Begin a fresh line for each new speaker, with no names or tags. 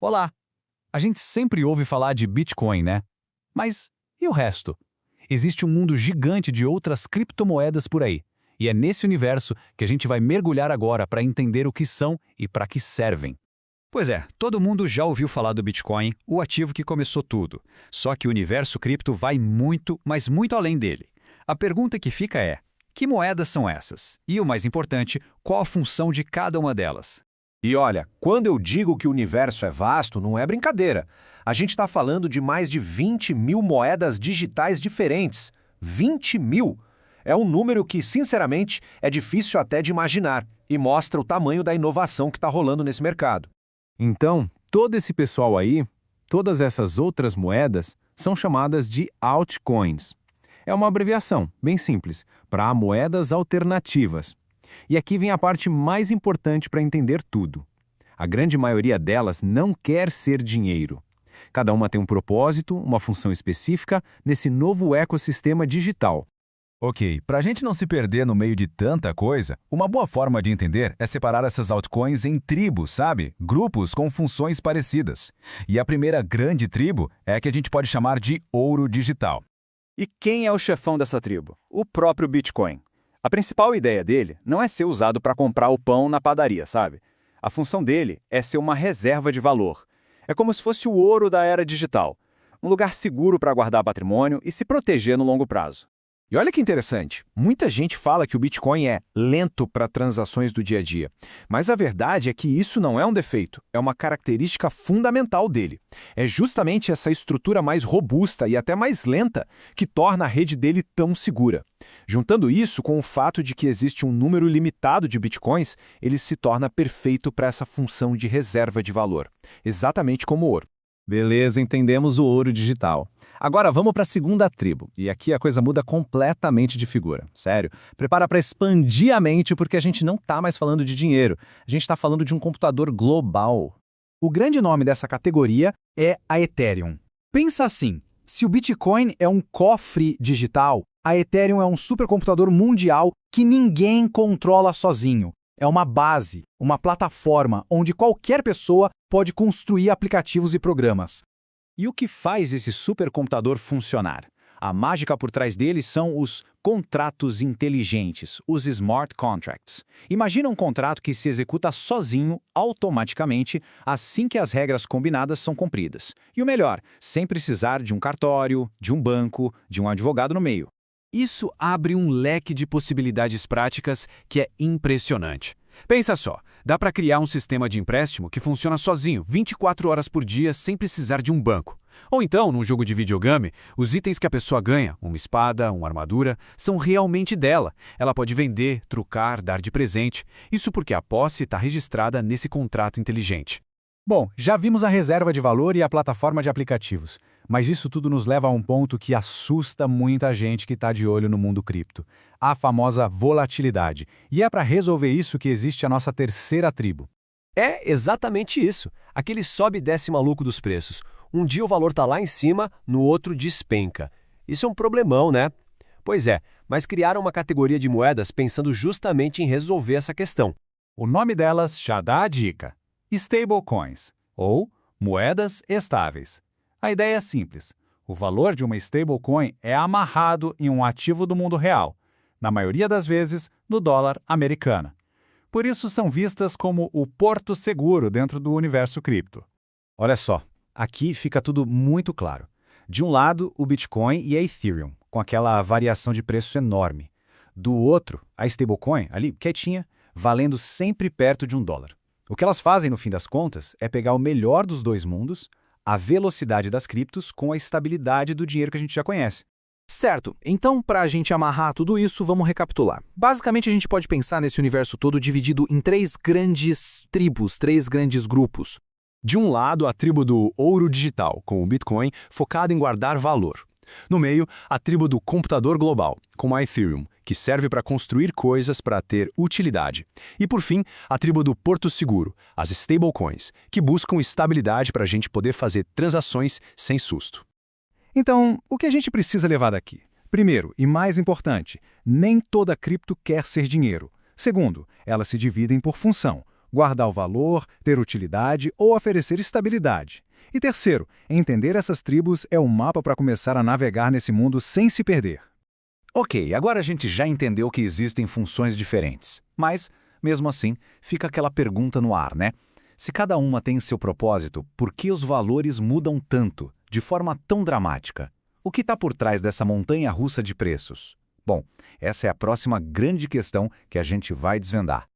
Olá! A gente sempre ouve falar de Bitcoin, né? Mas e o resto? Existe um mundo gigante de outras criptomoedas por aí. E é nesse universo que a gente vai mergulhar agora para entender o que são e para que servem.
Pois é, todo mundo já ouviu falar do Bitcoin, o ativo que começou tudo. Só que o universo cripto vai muito, mas muito além dele. A pergunta que fica é: que moedas são essas? E o mais importante, qual a função de cada uma delas?
E olha, quando eu digo que o universo é vasto, não é brincadeira. A gente está falando de mais de 20 mil moedas digitais diferentes. 20 mil! É um número que, sinceramente, é difícil até de imaginar e mostra o tamanho da inovação que está rolando nesse mercado.
Então, todo esse pessoal aí, todas essas outras moedas, são chamadas de altcoins. É uma abreviação, bem simples, para moedas alternativas. E aqui vem a parte mais importante para entender tudo. A grande maioria delas não quer ser dinheiro. Cada uma tem um propósito, uma função específica nesse novo ecossistema digital.
Ok, para a gente não se perder no meio de tanta coisa, uma boa forma de entender é separar essas altcoins em tribos, sabe? Grupos com funções parecidas. E a primeira grande tribo é a que a gente pode chamar de ouro digital.
E quem é o chefão dessa tribo? O próprio Bitcoin. A principal ideia dele não é ser usado para comprar o pão na padaria, sabe? A função dele é ser uma reserva de valor. É como se fosse o ouro da era digital. Um lugar seguro para guardar patrimônio e se proteger no longo prazo.
E olha que interessante, muita gente fala que o Bitcoin é lento para transações do dia a dia. Mas a verdade é que isso não é um defeito, é uma característica fundamental dele. É justamente essa estrutura mais robusta e até mais lenta que torna a rede dele tão segura. Juntando isso com o fato de que existe um número limitado de Bitcoins, ele se torna perfeito para essa função de reserva de valor, exatamente como o ouro.
Beleza, entendemos o ouro digital. Agora vamos para a segunda tribo. E aqui a coisa muda completamente de figura. Sério, prepara para expandir a mente porque a gente não está mais falando de dinheiro. A gente está falando de um computador global.
O grande nome dessa categoria é a Ethereum. Pensa assim, se o Bitcoin é um cofre digital, a Ethereum é um supercomputador mundial que ninguém controla sozinho. É uma base, uma plataforma onde qualquer pessoa pode construir aplicativos e programas.
E o que faz esse supercomputador funcionar? A mágica por trás dele são os contratos inteligentes, os smart contracts. Imagina um contrato que se executa sozinho, automaticamente, assim que as regras combinadas são cumpridas. E o melhor, sem precisar de um cartório, de um banco, de um advogado no meio.
Isso abre um leque de possibilidades práticas que é impressionante. Pensa só, dá para criar um sistema de empréstimo que funciona sozinho, 24 horas por dia, sem precisar de um banco. Ou então, num jogo de videogame, os itens que a pessoa ganha, uma espada, uma armadura, são realmente dela. Ela pode vender, trucar, dar de presente. Isso porque a posse está registrada nesse contrato inteligente.
Bom, já vimos a reserva de valor e a plataforma de aplicativos, mas isso tudo nos leva a um ponto que assusta muita gente que está de olho no mundo cripto, a famosa volatilidade. E é para resolver isso que existe a nossa terceira tribo.
É exatamente isso, aquele sobe e desce maluco dos preços. Um dia o valor está lá em cima, no outro despenca. Isso é um problemão, né? Pois é, mas criaram uma categoria de moedas pensando justamente em resolver essa questão.
O nome delas já dá a dica. Stablecoins, ou moedas estáveis. A ideia é simples. O valor de uma stablecoin é amarrado em um ativo do mundo real, na maioria das vezes no dólar americano. Por isso são vistas como o porto seguro dentro do universo cripto.
Olha só, aqui fica tudo muito claro. De um lado, o Bitcoin e a Ethereum, com aquela variação de preço enorme. Do outro, a stablecoin, ali quietinha, valendo sempre perto de $1. O que elas fazem, no fim das contas, é pegar o melhor dos dois mundos, a velocidade das criptos com a estabilidade do dinheiro que a gente já conhece.
Certo, então para a gente amarrar tudo isso, vamos recapitular. Basicamente a gente pode pensar nesse universo todo dividido em três grandes tribos, três grandes grupos.
De um lado, a tribo do ouro digital, com o Bitcoin focado em guardar valor. No meio, a tribo do computador global, com a Ethereum, que serve para construir coisas para ter utilidade. E por fim, a tribo do porto seguro, as stablecoins, que buscam estabilidade para a gente poder fazer transações sem susto. Então, o que a gente precisa levar daqui? Primeiro, e mais importante, nem toda cripto quer ser dinheiro. Segundo, elas se dividem por função.
guardar o valor, ter utilidade ou oferecer estabilidade. E terceiro, entender essas tribos é um mapa para começar a navegar nesse mundo sem se perder.
Ok, agora a gente já entendeu que existem funções diferentes. Mas, mesmo assim, fica aquela pergunta no ar, né? Se cada uma tem seu propósito, por que os valores mudam tanto, de forma tão dramática? O que está por trás dessa montanha-russa de preços? Bom, essa é a próxima grande questão que a gente vai desvendar.